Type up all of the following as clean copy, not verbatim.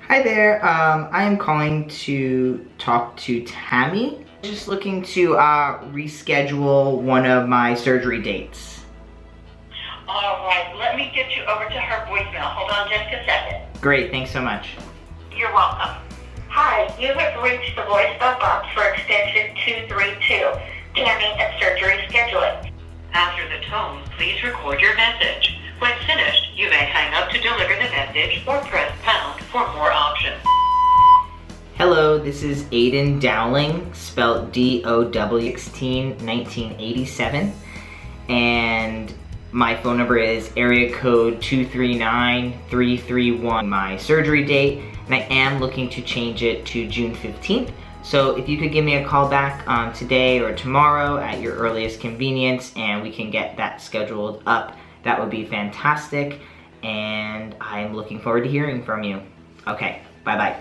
Hi there, I am calling to talk to Tammy. Just looking to reschedule one of my surgery dates. Alright, let me get you over to her voicemail. Hold on just a second. Great, thanks so much. You're welcome. Hi, you have reached the voicemail box for extension 232, Tammy and surgery scheduling. After the tone, please record your message. When finished, you may hang up to deliver the message or press pound for more options. Hello, this is Aydian Dowling, spelled D-O-W, 1987, and my phone number is area code 239-331. My surgery date, and I am looking to change it to June 15th. So if you could give me a call back today or tomorrow at your earliest convenience, and we can get that scheduled up, that would be fantastic, and I'm looking forward to hearing from you. Okay, bye-bye.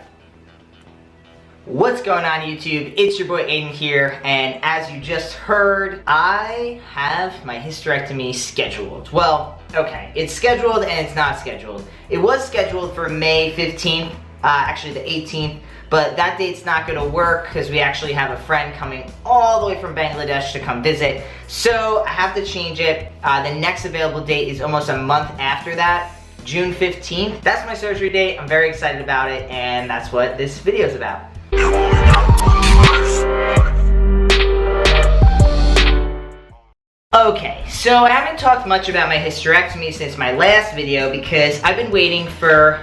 What's going on, YouTube? It's your boy Aydian here, and as you just heard, I have my hysterectomy scheduled. Well, okay, it's scheduled and it's not scheduled. It was scheduled for May 15th, actually the 18th, but that date's not gonna work because we actually have a friend coming all the way from Bangladesh to come visit. So I have to change it. The next available date is almost a month after that, June 15th. That's my surgery date. I'm very excited about it, and that's what this video is about. Okay, so I haven't talked much about my hysterectomy since my last video because I've been waiting for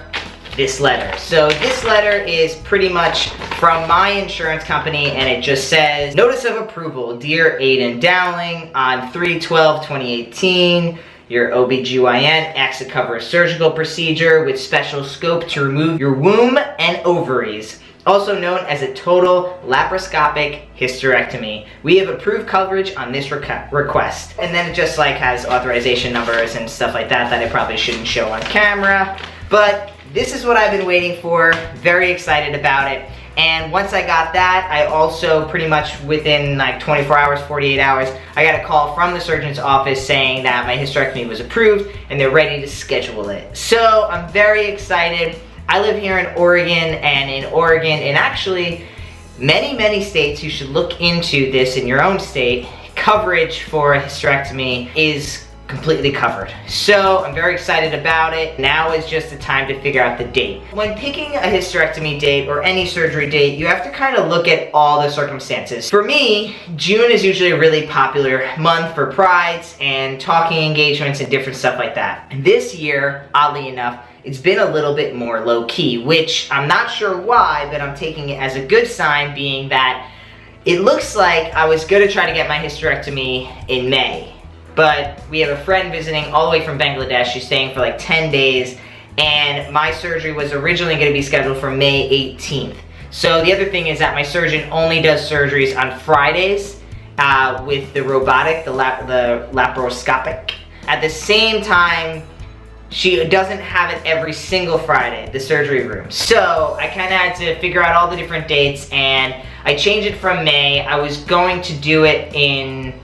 this letter. So this letter is pretty much from my insurance company, and it just says, Notice of Approval, Dear Aydian Dowling, on 3/12/2018, your OBGYN acts to cover a surgical procedure with special scope to remove your womb and ovaries, also known as a total laparoscopic hysterectomy. We have approved coverage on this request. And then it just like has authorization numbers and stuff like that I probably shouldn't show on camera. But this is what I've been waiting for, very excited about it. And once I got that, I also pretty much within like 24 hours, 48 hours, I got a call from the surgeon's office saying that my hysterectomy was approved and they're ready to schedule it. So I'm very excited. I live here in Oregon, and in Oregon, and actually many states, you should look into this in your own state, coverage for a hysterectomy is completely covered. So I'm very excited about it. Now is just the time to figure out the date. When picking a hysterectomy date or any surgery date, you have to kind of look at all the circumstances. For me, June is usually a really popular month for prides and talking engagements and different stuff like that. And this year, oddly enough, it's been a little bit more low-key, which I'm not sure why, but I'm taking it as a good sign, being that it looks like I was going to try to get my hysterectomy in May. But we have a friend visiting all the way from Bangladesh. She's staying for like 10 days, and my surgery was originally going to be scheduled for May 18th. So the other thing is that my surgeon only does surgeries on Fridays with the robotic, the laparoscopic. At the same time, she doesn't have it every single Friday, the surgery room. So I kind of had to figure out all the different dates, and I changed it from May. I was going to do it in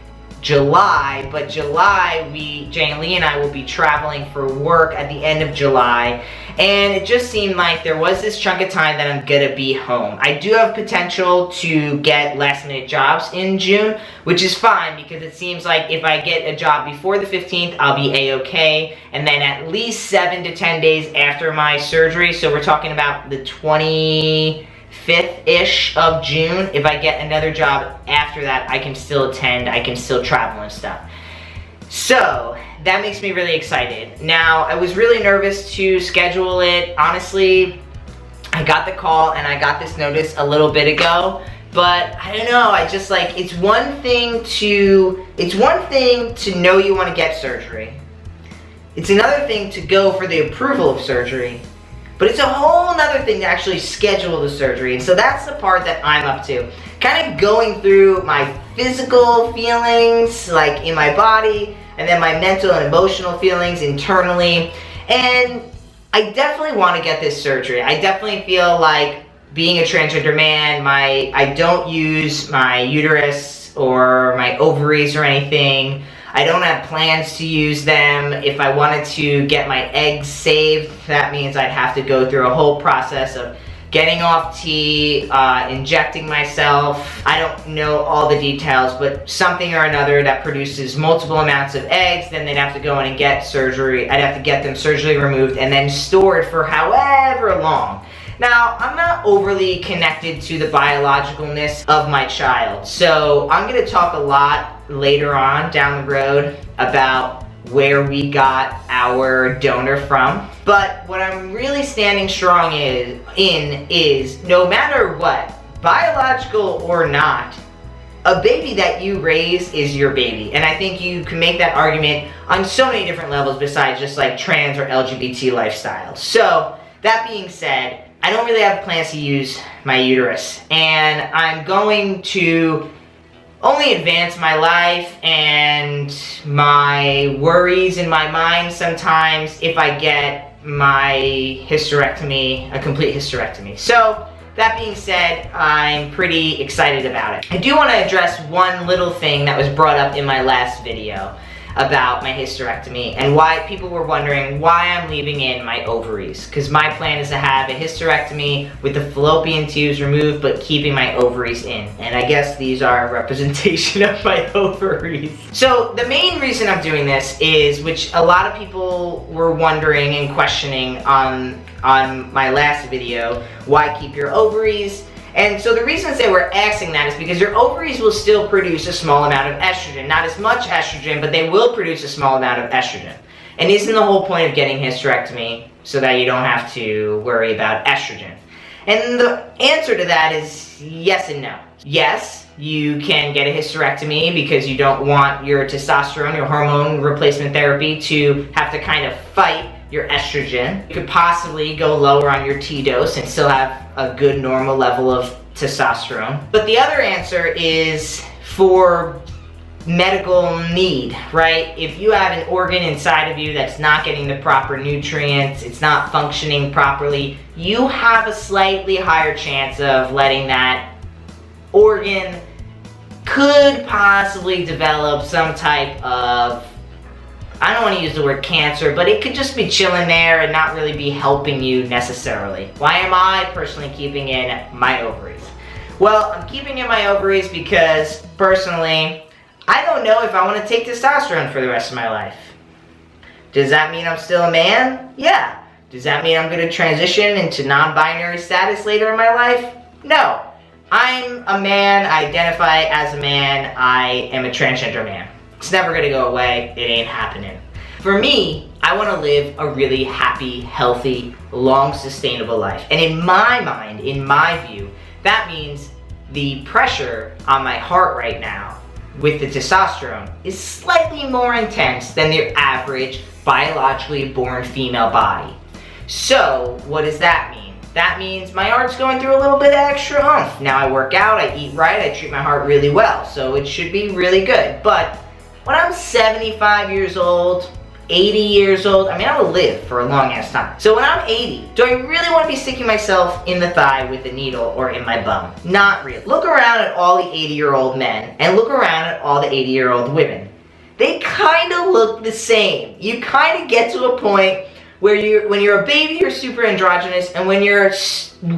July, but July, Jane Lee and I will be traveling for work at the end of July, and it just seemed like there was this chunk of time that I'm gonna be home. I do have potential to get last minute jobs in June, which is fine because it seems like if I get a job before the 15th, I'll be a-okay, and then at least 7 to 10 days after my surgery, so we're talking about the 25th-ish of June. If I get another job after that, I can still attend, I can still travel and stuff. So that makes me really excited. Now, I was really nervous to schedule it. Honestly, I got the call and I got this notice a little bit ago, but I don't know, I just like, it's one thing to know you want to get surgery. It's another thing to go for the approval of surgery. But it's a whole nother thing to actually schedule the surgery, and so that's the part that I'm up to. Kind of going through my physical feelings, like in my body, and then my mental and emotional feelings internally. And I definitely want to get this surgery. I definitely feel like being a transgender man, I don't use my uterus or my ovaries or anything. I don't have plans to use them. If I wanted to get my eggs saved, that means I'd have to go through a whole process of getting off T, injecting myself. I don't know all the details, but something or another that produces multiple amounts of eggs. Then they'd have to go in and get surgery. I'd have to get them surgically removed and then stored for however long. Now, I'm not overly connected to the biologicalness of my child, so I'm going to talk a lot later on down the road about where we got our donor from. But what I'm really standing strong is no matter what, biological or not, a baby that you raise is your baby. And I think you can make that argument on so many different levels besides just like trans or LGBT lifestyle. So, that being said, I don't really have plans to use my uterus, and I'm going to only advance my life and my worries in my mind sometimes if I get my hysterectomy, a complete hysterectomy. So, that being said, I'm pretty excited about it. I do want to address one little thing that was brought up in my last video about my hysterectomy and why people were wondering why I'm leaving in my ovaries. Because my plan is to have a hysterectomy with the fallopian tubes removed but keeping my ovaries in. And I guess these are a representation of my ovaries. So the main reason I'm doing this is, which a lot of people were wondering and questioning on my last video, why keep your ovaries? And so the reasons they were asking that is because your ovaries will still produce a small amount of estrogen. Not as much estrogen, but they will produce a small amount of estrogen. And isn't the whole point of getting hysterectomy so that you don't have to worry about estrogen? And the answer to that is yes and no. Yes, you can get a hysterectomy because you don't want your testosterone, your hormone replacement therapy, to have to kind of fight your estrogen. You could possibly go lower on your T dose and still have a good normal level of testosterone. But the other answer is for medical need, right? If you have an organ inside of you that's not getting the proper nutrients, it's not functioning properly, you have a slightly higher chance of letting that organ could possibly develop some type of, I don't want to use the word cancer, but it could just be chilling there and not really be helping you necessarily. Why am I personally keeping in my ovaries? Well, I'm keeping in my ovaries because, personally, I don't know if I want to take testosterone for the rest of my life. Does that mean I'm still a man? Yeah. Does that mean I'm going to transition into non-binary status later in my life? No. I'm a man, I identify as a man, I am a transgender man. It's never gonna go away, it ain't happening. For me, I wanna live a really happy, healthy, long, sustainable life. And in my mind, in my view, that means the pressure on my heart right now with the testosterone is slightly more intense than the average biologically born female body. So, what does that mean? That means my heart's going through a little bit of extra oomph. Now I work out, I eat right, I treat my heart really well, so it should be really good. But when I'm 75 years old, 80 years old, I mean, I will live for a long ass time. So when I'm 80, do I really want to be sticking myself in the thigh with a needle or in my bum? Not really. Look around at all the 80-year-old men and look around at all the 80-year-old women. They kind of look the same. You kind of get to a point where when you're a baby, you're super androgynous, and when you're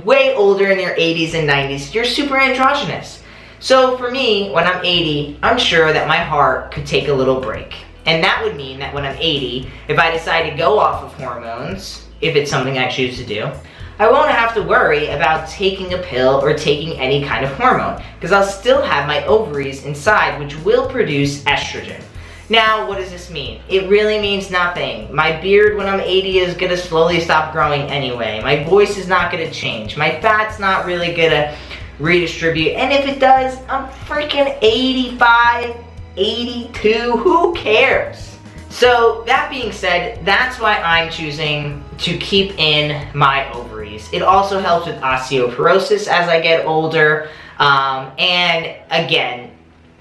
way older in your 80s and 90s, you're super androgynous. So for me, when I'm 80, I'm sure that my heart could take a little break. And that would mean that when I'm 80, if I decide to go off of hormones, if it's something I choose to do, I won't have to worry about taking a pill or taking any kind of hormone, because I'll still have my ovaries inside, which will produce estrogen. Now, what does this mean? It really means nothing. My beard when I'm 80 is gonna slowly stop growing anyway. My voice is not gonna change. My fat's not really gonna redistribute. And if it does, I'm freaking 85, 82, who cares? So, that being said, that's why I'm choosing to keep in my ovaries. It also helps with osteoporosis as I get older. And again,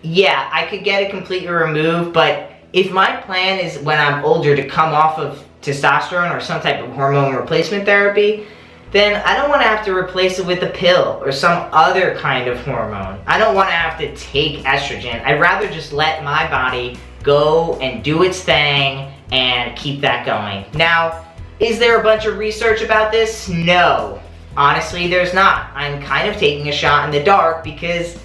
yeah, I could get it completely removed, but if my plan is when I'm older to come off of testosterone or some type of hormone replacement therapy, then I don't want to have to replace it with a pill or some other kind of hormone. I don't want to have to take estrogen. I'd rather just let my body go and do its thing and keep that going. Now, is there a bunch of research about this? No. Honestly, there's not. I'm kind of taking a shot in the dark because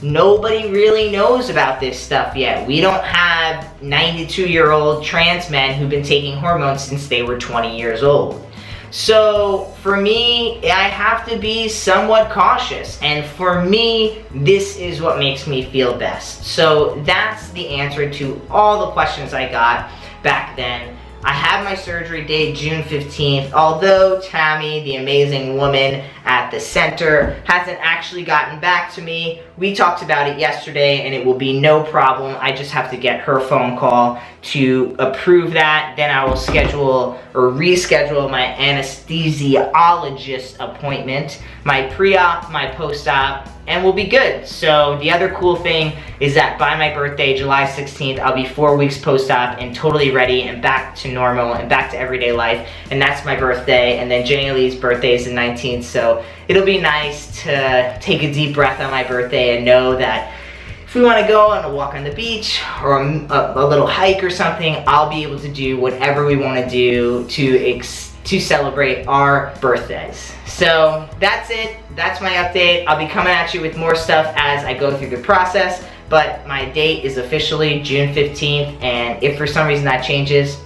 nobody really knows about this stuff yet. We don't have 92-year-old trans men who've been taking hormones since they were 20 years old. So for me, I have to be somewhat cautious, and for me, this is what makes me feel best. So that's the answer to all the questions I got back then. I have my surgery date June 15th, although Tammy, the amazing woman at the center, hasn't actually gotten back to me. We talked about it yesterday and it will be no problem. I just have to get her phone call to approve that. Then I will schedule or reschedule my anesthesiologist appointment, my pre-op, my post-op, and we'll be good. So the other cool thing is that by my birthday, July 16th, I'll be 4 weeks post-op and totally ready and back to normal and back to everyday life. And that's my birthday. And then Jenny Lee's birthday is the 19th. So it'll be nice to take a deep breath on my birthday and know that if we want to go on a walk on the beach or a little hike or something, I'll be able to do whatever we want to do to celebrate our birthdays. So that's it. That's my update. I'll be coming at you with more stuff as I go through the process, but my date is officially June 15th, and if for some reason that changes,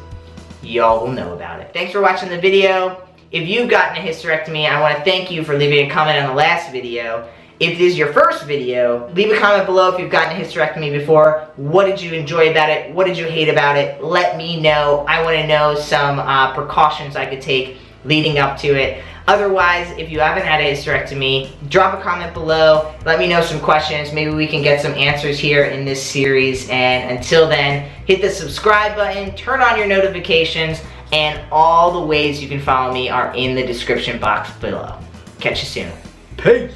y'all will know about it. Thanks for watching the video. If you've gotten a hysterectomy, I want to thank you for leaving a comment on the last video. If this is your first video, leave a comment below if you've gotten a hysterectomy before. What did you enjoy about it? What did you hate about it? Let me know. I want to know some precautions I could take leading up to it. Otherwise, if you haven't had a hysterectomy, drop a comment below. Let me know some questions. Maybe we can get some answers here in this series. And until then, hit the subscribe button, turn on your notifications, and all the ways you can follow me are in the description box below. Catch you soon. Peace.